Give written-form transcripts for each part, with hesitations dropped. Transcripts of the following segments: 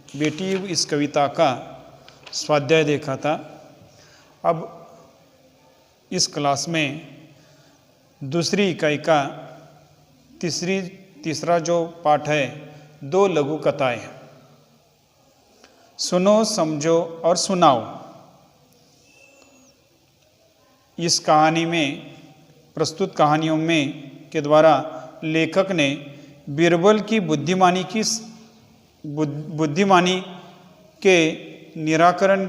बेटी इस कविता का स्वाध्याय देखा था। अब इस क्लास में दूसरी इकाई का तीसरा जो पाठ है, 2 लघु कथाएं। सुनो, समझो और सुनाओ। इस कहानी में, प्रस्तुत कहानियों में के द्वारा लेखक ने बीरबल की बुद्धिमानी के निराकरण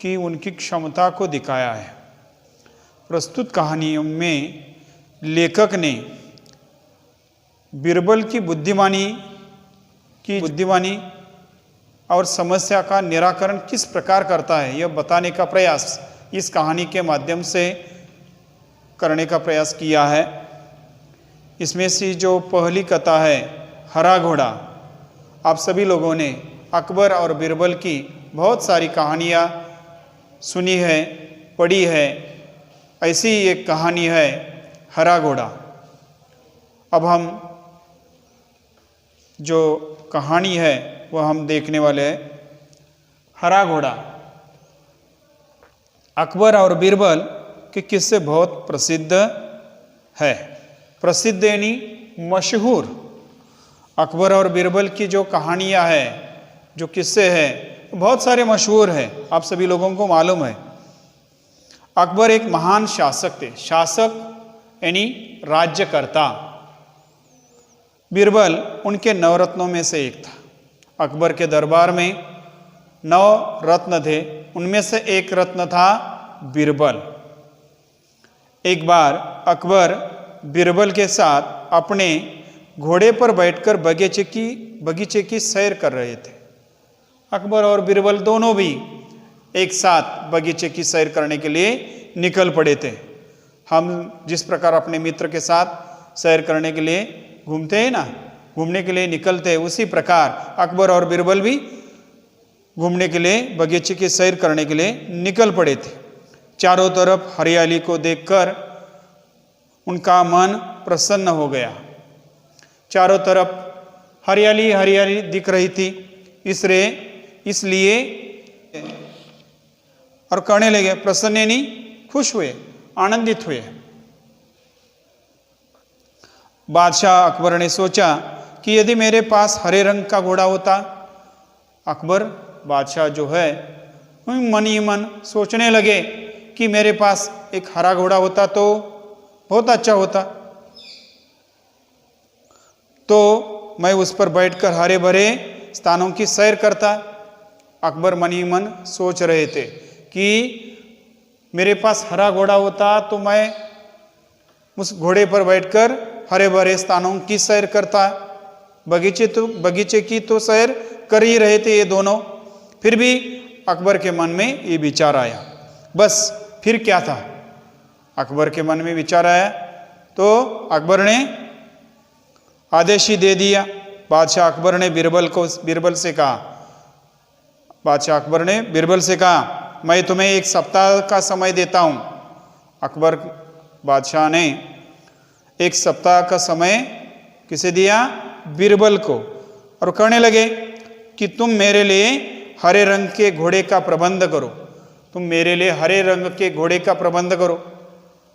की उनकी क्षमता को दिखाया है। प्रस्तुत कहानियों में लेखक ने बीरबल की बुद्धिमानी और समस्या का निराकरण किस प्रकार करता है, यह बताने का प्रयास इस कहानी के माध्यम से करने का प्रयास किया है। इसमें से जो पहली कथा है, हरा घोड़ा, आप सभी लोगों ने अकबर और बीरबल की बहुत सारी कहानियाँ सुनी है, पढ़ी है। ऐसी एक कहानी है हरा घोड़ा। अब हम जो कहानी है वह हम देखने वाले हैं। हरा घोड़ा अकबर और बीरबल के किस्से बहुत प्रसिद्ध है। प्रसिद्ध यानी मशहूर। अकबर और बीरबल की जो कहानियाँ हैं, जो किस्से हैं, बहुत सारे मशहूर हैं, आप सभी लोगों को मालूम है। अकबर एक महान शासक थे। शासक यानी राज्यकर्ता। बीरबल उनके 9 रत्नों में से एक था। अकबर के दरबार में 9 रत्न थे, उनमें से एक रत्न था बीरबल। एक बार अकबर बीरबल के साथ अपने घोड़े पर बैठकर बगीचे की सैर कर रहे थे। अकबर और बीरबल दोनों भी एक साथ बगीचे की सैर करने के लिए निकल पड़े थे। हम जिस प्रकार अपने मित्र के साथ सैर करने के लिए घूमते हैं ना, घूमने के लिए निकलते हैं, उसी प्रकार अकबर और बीरबल भी घूमने के लिए, बगीचे की सैर करने के लिए निकल पड़े थे। चारों तरफ हरियाली को देखकर उनका मन प्रसन्न हो गया। चारों तरफ हरियाली हरियाली दिख रही थी, इसलिए और कहने लगे, प्रसन्न यानी खुश हुए, आनंदित हुए। बादशाह अकबर ने सोचा कि यदि मेरे पास हरे रंग का घोड़ा होता। अकबर बादशाह जो है मन ही मन सोचने लगे कि मेरे पास एक हरा घोड़ा होता तो बहुत अच्छा होता, तो मैं उस पर बैठकर हरे भरे स्थानों की सैर करता। अकबर मन ही मन सोच रहे थे कि मेरे पास हरा घोड़ा होता तो मैं उस घोड़े पर बैठकर हरे भरे स्थानों की सैर करता। बगीचे की तो सैर कर ही रहे थे ये दोनों। फिर भी अकबर के मन में ये विचार आया। बस फिर क्या था, अकबर के मन में विचार आया तो अकबर ने आदेश ही दे दिया। बादशाह अकबर ने बीरबल से कहा, मैं तुम्हें 1 सप्ताह का समय देता हूँ। अकबर बादशाह ने 1 सप्ताह का समय किसे दिया? बीरबल को। और कहने लगे कि तुम मेरे लिए हरे रंग के घोड़े का प्रबंध करो। तुम मेरे लिए हरे रंग के घोड़े का प्रबंध करो।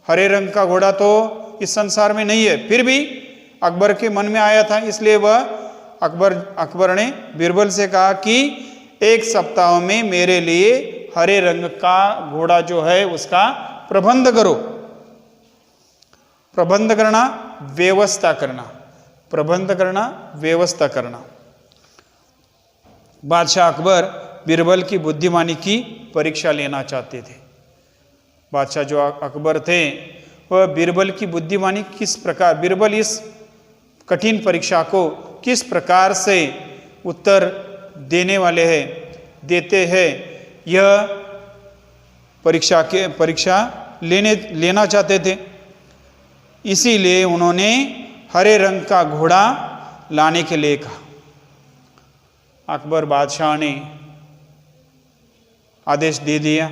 हरे रंग का घोड़ा तो इस संसार में नहीं है, फिर भी अकबर के मन में आया था, इसलिए वह अकबर ने बीरबल से कहा कि 1 सप्ताह में मेरे लिए हरे रंग का घोड़ा जो है उसका प्रबंध करो। प्रबंध करना, व्यवस्था करना। प्रबंध करना, व्यवस्था करना। बादशाह अकबर बीरबल की बुद्धिमानी की परीक्षा लेना चाहते थे। बादशाह जो अकबर थे वह बीरबल की बुद्धिमानी किस प्रकार, बीरबल इस कठिन परीक्षा को किस प्रकार से उत्तर देते हैं, यह परीक्षा लेना चाहते थे। इसीलिए उन्होंने हरे रंग का घोड़ा लाने के लिए कहा। अकबर बादशाह ने आदेश दे दिया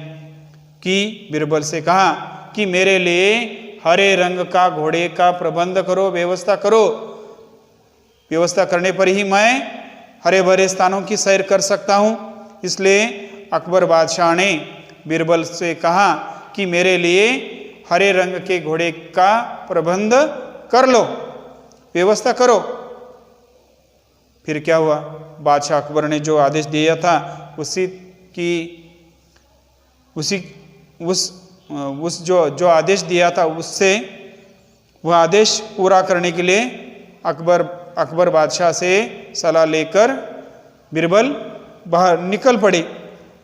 कि बीरबल से कहा कि मेरे लिए हरे रंग का घोड़े का प्रबंध करो, व्यवस्था करो। व्यवस्था करने पर ही मैं हरे भरे स्थानों की सैर कर सकता हूँ। इसलिए अकबर बादशाह ने बीरबल से कहा कि मेरे लिए हरे रंग के घोड़े का प्रबंध कर लो, व्यवस्था करो। फिर क्या हुआ, बादशाह अकबर ने जो आदेश दिया था उस जो आदेश दिया था उससे वह आदेश पूरा करने के लिए अकबर बादशाह से सलाह लेकर बीरबल बाहर निकल पड़े।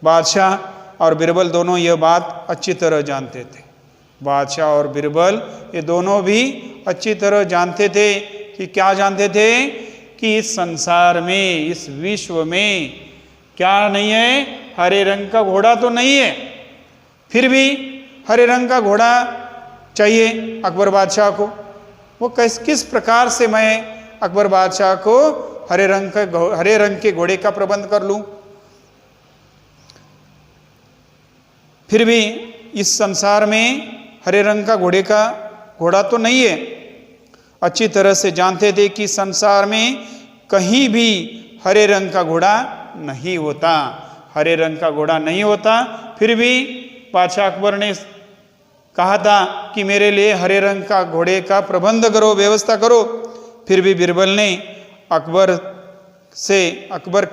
बादशाह और बीरबल दोनों यह बात अच्छी तरह जानते थे। बादशाह और बीरबल ये दोनों भी अच्छी तरह जानते थे कि क्या जानते थे कि इस संसार में, इस विश्व में क्या नहीं है, हरे रंग का घोड़ा तो नहीं है। फिर भी हरे रंग का घोड़ा चाहिए अकबर बादशाह को। वो किस प्रकार से मैं अकबर बादशाह को हरे रंग के घोड़े का प्रबंध कर लूं। फिर भी इस संसार में हरे रंग का घोड़ा तो नहीं है। अच्छी तरह से जानते थे कि संसार में कहीं भी हरे रंग का घोड़ा नहीं होता, हरे रंग का घोड़ा नहीं होता। फिर भी बादशाह अकबर ने कहा था कि मेरे लिए हरे रंग का घोड़े का प्रबंध करो, व्यवस्था करो। फिर भी बीरबल ने अकबर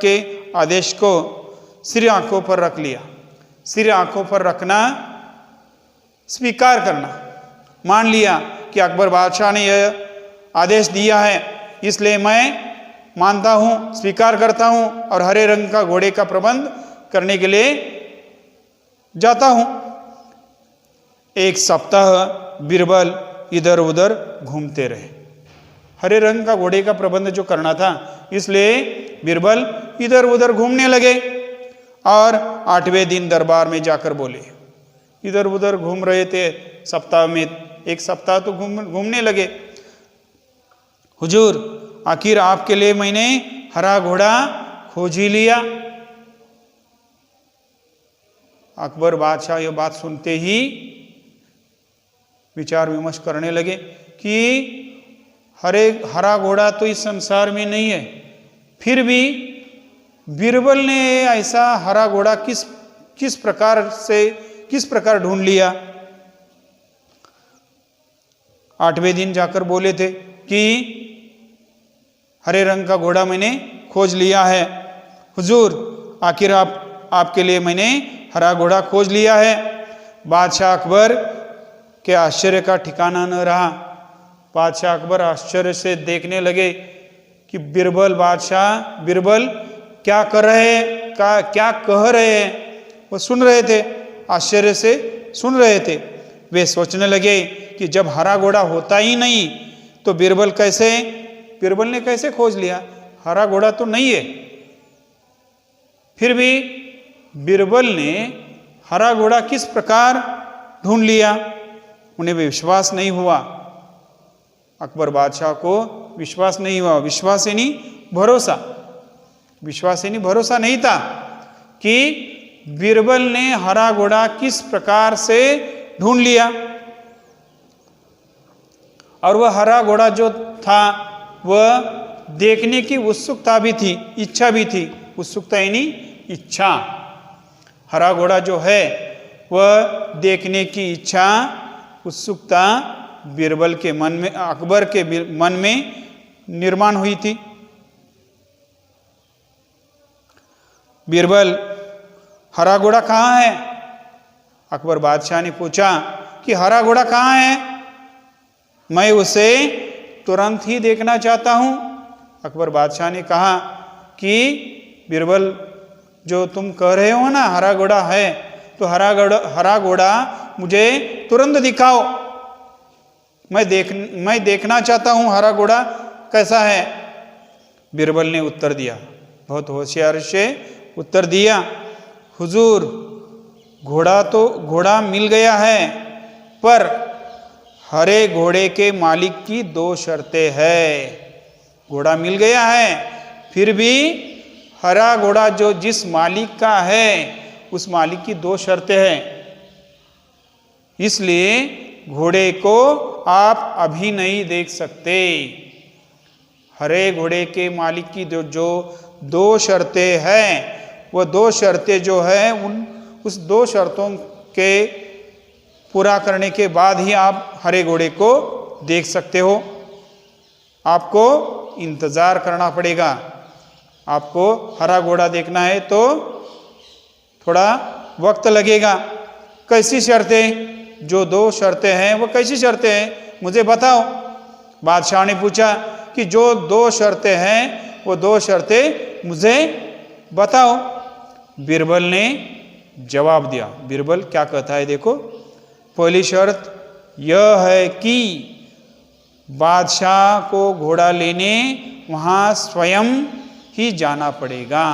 के आदेश को सिर आंखों पर रख लिया। सिर आंखों पर रखना, स्वीकार करना, मान लिया कि अकबर बादशाह ने यह आदेश दिया है, इसलिए मैं मानता हूं, स्वीकार करता हूं और हरे रंग का घोड़े का प्रबंध करने के लिए जाता हूं। एक सप्ताह बीरबल इधर उधर घूमते रहे। हरे रंग का घोड़े का प्रबंध जो करना था, इसलिए बीरबल इधर उधर घूमने लगे और 8वें दिन दरबार में जाकर बोले। इधर उधर घूम रहे थे, सप्ताह में एक सप्ताह तो घूमने लगे। हुजूर, आखिर आपके लिए मैंने हरा घोड़ा खोज ही लिया। अकबर बादशाह यह बात सुनते ही विचार विमर्श करने लगे कि हरा घोड़ा तो इस संसार में नहीं है। फिर भी बीरबल ने ऐसा हरा घोड़ा किस प्रकार ढूंढ लिया। 8वें दिन जाकर बोले थे कि हरे रंग का घोड़ा मैंने खोज लिया है। हुजूर, आखिर आपके लिए मैंने हरा घोड़ा खोज लिया है। बादशाह अकबर के आश्चर्य का ठिकाना न रहा। बादशाह अकबर आश्चर्य से देखने लगे कि बीरबल क्या कर रहे हैं, क्या कह रहे हैं। वो सुन रहे थे, आश्चर्य से सुन रहे थे। वे सोचने लगे कि जब हरा घोड़ा होता ही नहीं तो बीरबल ने कैसे खोज लिया, हरा घोड़ा तो नहीं है। फिर भी बीरबल ने हरा घोड़ा किस प्रकार ढूंढ लिया, उन्हें विश्वास नहीं हुआ। अकबर बादशाह को विश्वास नहीं हुआ। विश्वास यानी भरोसा नहीं था कि बीरबल ने हरा घोड़ा किस प्रकार से ढूंढ लिया। और वह हरा घोड़ा जो था वह देखने की उत्सुकता भी थी, इच्छा भी थी। उत्सुकता यानी इच्छा। हरा घोड़ा जो है वह देखने की इच्छा, उत्सुकता बीरबल के मन में, अकबर के मन में निर्माण हुई थी। बीरबल, हरा घोड़ा कहाँ है? अकबर बादशाह ने पूछा कि हरा घोड़ा कहाँ है, मैं उसे तुरंत ही देखना चाहता हूं। अकबर बादशाह ने कहा कि बीरबल, जो तुम कह रहे हो ना हरा घोड़ा है, तो हरा घोड़ा मुझे तुरंत दिखाओ। मैं देखना चाहता हूं हरा घोड़ा कैसा है। बीरबल ने उत्तर दिया, बहुत होशियार से उत्तर दिया, हुजूर, घोड़ा मिल गया है, पर हरे घोड़े के मालिक की 2 शर्तें हैं। घोड़ा मिल गया है, फिर भी हरा घोड़ा जो जिस मालिक का है उस मालिक की 2 शर्तें हैं। इसलिए घोड़े को आप अभी नहीं देख सकते। हरे घोड़े के मालिक की जो दो शर्तें हैं, वो दो शर्तें जो है उस दो शर्तों के पूरा करने के बाद ही आप हरे घोड़े को देख सकते हो। आपको इंतज़ार करना पड़ेगा। आपको हरा घोड़ा देखना है तो थोड़ा वक्त लगेगा। कैसी शर्तें? जो दो शर्तें हैं वो कैसी शर्तें हैं मुझे बताओ। बादशाह ने पूछा कि जो दो शर्तें हैं वो दो शर्तें मुझे बताओ। बीरबल ने जवाब दिया। बीरबल क्या कहता है देखो। पहली शर्त यह है कि बादशाह को घोड़ा लेने वहाँ स्वयं ही जाना पड़ेगा।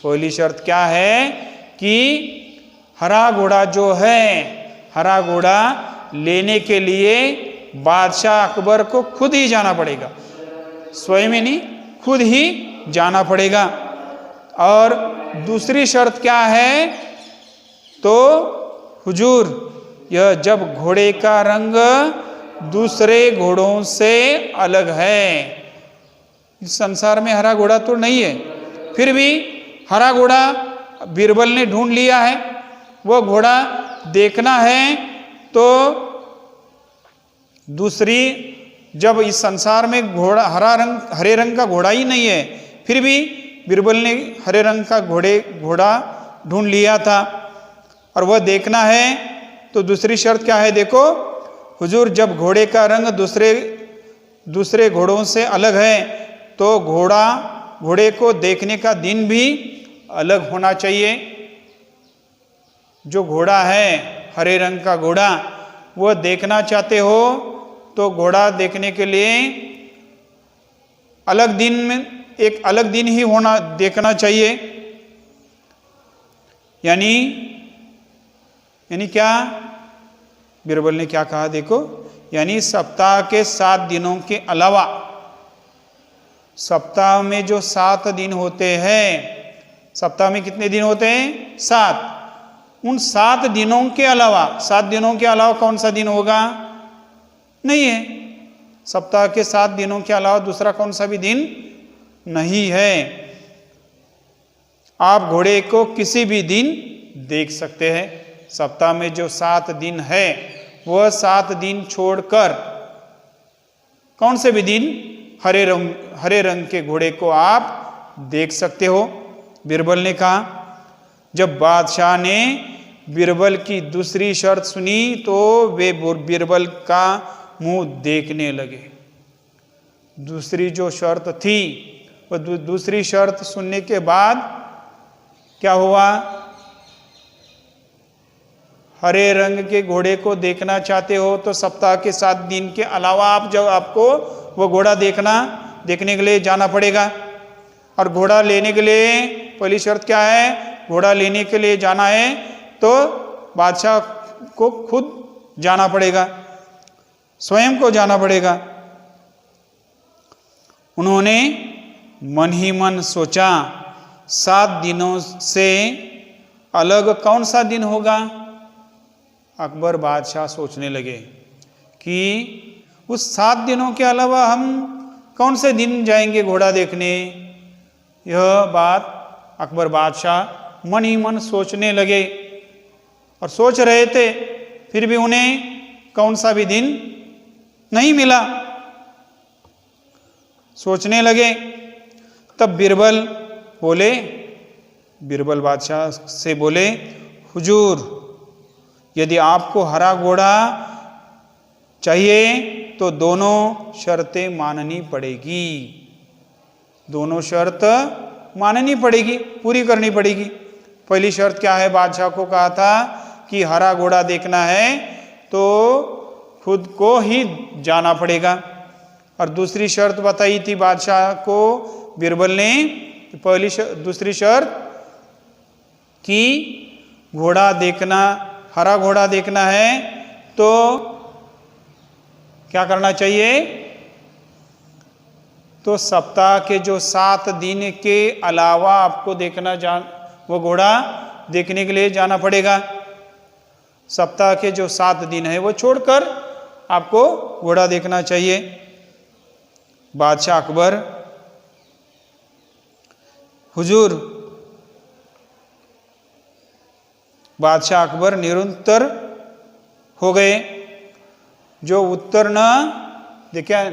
पहली शर्त क्या है कि हरा घोड़ा जो है, हरा घोड़ा लेने के लिए बादशाह अकबर को खुद ही जाना पड़ेगा, स्वयं ही नहीं, खुद ही जाना पड़ेगा। और दूसरी शर्त क्या है तो हुजूर, यह जब घोड़े का रंग दूसरे घोड़ों से अलग है। इस संसार में हरा घोड़ा तो नहीं है, फिर भी हरा घोड़ा बीरबल ने ढूंढ लिया है। वो घोड़ा देखना है तो दूसरी, जब इस संसार में घोड़ा हरे रंग का घोड़ा ही नहीं है, फिर भी बीरबल ने हरे रंग का घोड़ा ढूंढ लिया था और वह देखना है। तो दूसरी शर्त क्या है देखो। हुजूर, जब घोड़े का रंग दूसरे घोड़ों से अलग है तो घोड़े को देखने का दिन भी अलग होना चाहिए। जो घोड़ा है हरे रंग का घोड़ा, वह देखना चाहते हो तो घोड़ा देखने के लिए अलग दिन में एक अलग दिन ही होना देखना चाहिए। यानी क्या बीरबल ने क्या कहा देखो। यानी सप्ताह के 7 दिनों के अलावा, सप्ताह में जो 7 दिन होते हैं, सप्ताह में कितने दिन होते हैं? 7। उन 7 दिनों के अलावा, 7 दिनों के अलावा कौन सा दिन होगा? नहीं है। सप्ताह के 7 दिनों के अलावा दूसरा कौन सा भी दिन नहीं है। आप घोड़े को किसी भी दिन देख सकते हैं। सप्ताह में जो 7 दिन है वह 7 दिन छोड़कर कौन से भी दिन हरे रंग के घोड़े को आप देख सकते हो। बीरबल ने कहा। जब बादशाह ने बीरबल की दूसरी शर्त सुनी तो वे बीरबल का मुंह देखने लगे। दूसरी जो शर्त थी, वह दूसरी शर्त सुनने के बाद क्या हुआ? हरे रंग के घोड़े को देखना चाहते हो तो सप्ताह के 7 दिन के अलावा आपको वो घोड़ा देखने के लिए जाना पड़ेगा। और घोड़ा लेने के लिए पहली शर्त क्या है? घोड़ा लेने के लिए जाना है तो बादशाह को खुद जाना पड़ेगा, स्वयं को जाना पड़ेगा। उन्होंने मन ही मन सोचा, 7 दिनों से अलग कौन सा दिन होगा? अकबर बादशाह सोचने लगे कि उस 7 दिनों के अलावा हम कौन से दिन जाएंगे घोड़ा देखने। यह बात अकबर बादशाह मन ही मन सोचने लगे और सोच रहे थे, फिर भी उन्हें कौन सा भी दिन नहीं मिला। सोचने लगे। तब बीरबल बादशाह से बोले, हुजूर, यदि आपको हरा घोड़ा चाहिए तो दोनों शर्तें माननी पड़ेगी। दोनों शर्त माननी पड़ेगी, पूरी करनी पड़ेगी। पहली शर्त क्या है? बादशाह को कहा था कि हरा घोड़ा देखना है तो खुद को ही जाना पड़ेगा। और दूसरी शर्त बताई थी बादशाह को बीरबल ने, दूसरी शर्त कि हरा घोड़ा देखना है तो क्या करना चाहिए? तो सप्ताह के जो 7 दिन के अलावा आपको वो घोड़ा देखने के लिए जाना पड़ेगा। सप्ताह के जो 7 दिन है वो छोड़कर आपको घोड़ा देखना चाहिए। बादशाह अकबर हुजूर, बादशाह अकबर निरुत्तर हो गए। जो उत्तर न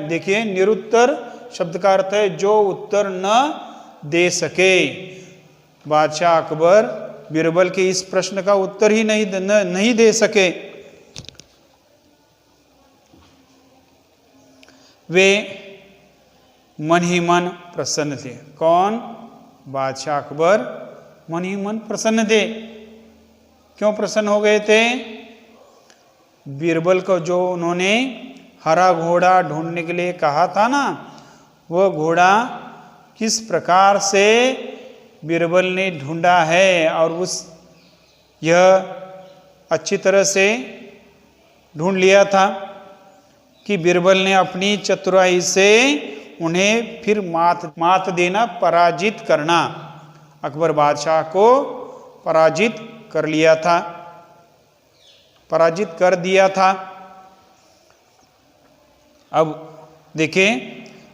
देखिए निरुत्तर शब्द का अर्थ है जो उत्तर न दे सके। बादशाह अकबर बीरबल के इस प्रश्न का उत्तर ही नहीं दे सके। वे मन ही मन प्रसन्न थे। कौन? बादशाह अकबर मन ही मन प्रसन्न थे। क्यों प्रसन्न हो गए थे? बीरबल को जो उन्होंने हरा घोड़ा ढूंढने के लिए कहा था ना, वो घोड़ा किस प्रकार से बीरबल ने ढूंढा है और यह अच्छी तरह से ढूंढ लिया था कि बीरबल ने अपनी चतुराई से उन्हें फिर मात देना, पराजित करना, अकबर बादशाह को पराजित कर लिया था, पराजित कर दिया था। अब देखें,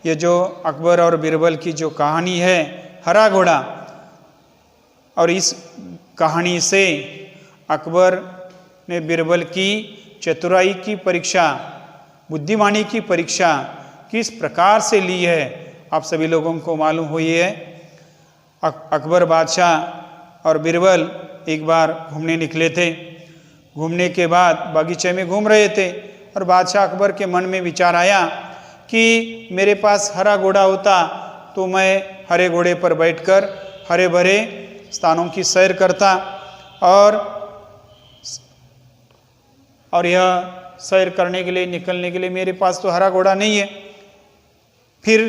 ये जो अकबर और बीरबल की जो कहानी है हरा घोड़ा, और इस कहानी से अकबर ने बीरबल की चतुराई की परीक्षा, बुद्धिमानी की परीक्षा किस प्रकार से ली है, आप सभी लोगों को मालूम हुई है। अकबर बादशाह और बीरबल एक बार घूमने निकले थे। घूमने के बाद बगीचे में घूम रहे थे और बादशाह अकबर के मन में विचार आया कि मेरे पास हरा घोड़ा होता तो मैं हरे घोड़े पर बैठकर हरे भरे स्थानों की सैर करता, और यह सैर करने के लिए, निकलने के लिए मेरे पास तो हरा घोड़ा नहीं है। फिर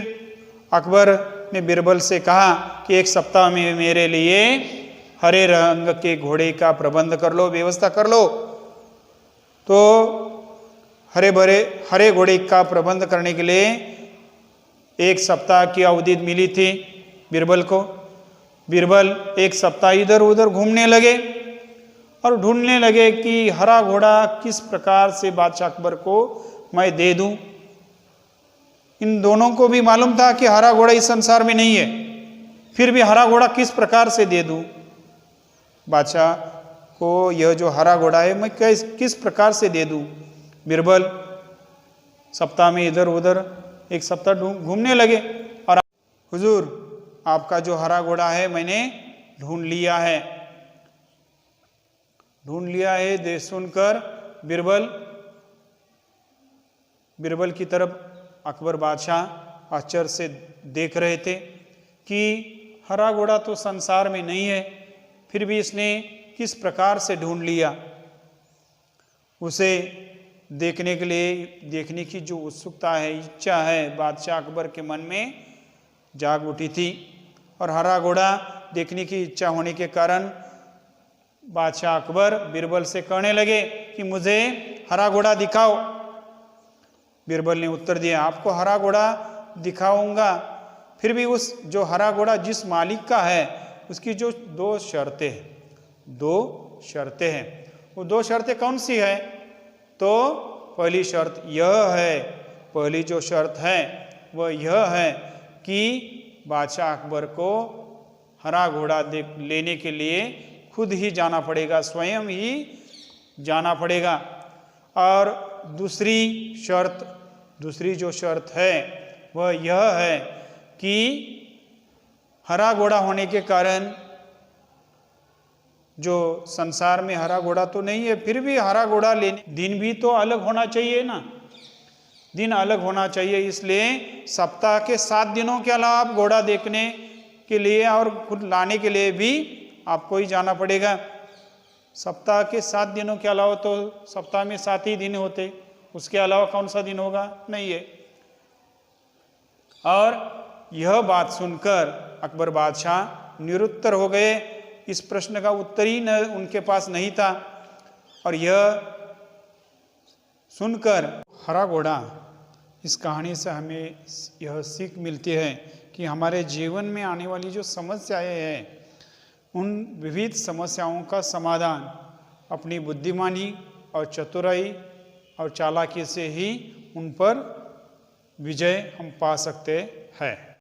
अकबर ने बीरबल से कहा कि एक सप्ताह में मेरे लिए हरे रंग के घोड़े का प्रबंध कर लो, व्यवस्था कर लो। तो हरे घोड़े का प्रबंध करने के लिए एक सप्ताह की अवधि मिली थी बीरबल को। बीरबल एक सप्ताह इधर उधर घूमने लगे और ढूंढने लगे कि हरा घोड़ा किस प्रकार से बादशाह अकबर को मैं दे दूं। इन दोनों को भी मालूम था कि हरा घोड़ा इस संसार में नहीं है, फिर भी हरा घोड़ा किस प्रकार से दे दूं बादशाह को, यह जो हरा घोड़ा है मैं किस प्रकार से दे दूं। बीरबल सप्ताह में इधर उधर एक सप्ताह घूमने लगे और हुजूर, आपका जो हरा घोड़ा है मैंने ढूंढ लिया है। दे सुनकर बीरबल की तरफ अकबर बादशाह आश्चर्य से देख रहे थे कि हरा घोड़ा तो संसार में नहीं है, फिर भी इसने किस प्रकार से ढूंढ लिया। उसे देखने की जो उत्सुकता है, इच्छा है, बादशाह अकबर के मन में जाग उठी थी। और हरा घोड़ा देखने की इच्छा होने के कारण बादशाह अकबर बीरबल से कहने लगे कि मुझे हरा घोड़ा दिखाओ। बीरबल ने उत्तर दिया, आपको हरा घोड़ा दिखाऊंगा, फिर भी उस जो हरा घोड़ा जिस मालिक का है उसकी जो दो शर्तें हैं। वो दो शर्तें कौन सी है? तो पहली शर्त यह है, पहली जो शर्त है वह यह है कि बादशाह अकबर को हरा घोड़ा लेने के लिए खुद ही जाना पड़ेगा, स्वयं ही जाना पड़ेगा। और दूसरी जो शर्त है वह यह है कि हरा घोड़ा होने के कारण, जो संसार में हरा घोड़ा तो नहीं है, फिर भी हरा घोड़ा लेने दिन भी तो अलग होना चाहिए ना, दिन अलग होना चाहिए। इसलिए सप्ताह के 7 दिनों के अलावा आप घोड़ा देखने के लिए और खुद लाने के लिए भी आपको ही जाना पड़ेगा। सप्ताह के 7 दिनों के अलावा तो सप्ताह में 7 ही दिन होते, उसके अलावा कौन सा दिन होगा? नहीं है। और यह बात सुनकर अकबर बादशाह निरुत्तर हो गए। इस प्रश्न का उत्तर ही उनके पास नहीं था। और यह सुनकर हरा घोड़ा, इस कहानी से हमें यह सीख मिलती है कि हमारे जीवन में आने वाली जो समस्याएं हैं, उन विविध समस्याओं का समाधान अपनी बुद्धिमानी और चतुराई और चालाकी से ही उन पर विजय हम पा सकते हैं।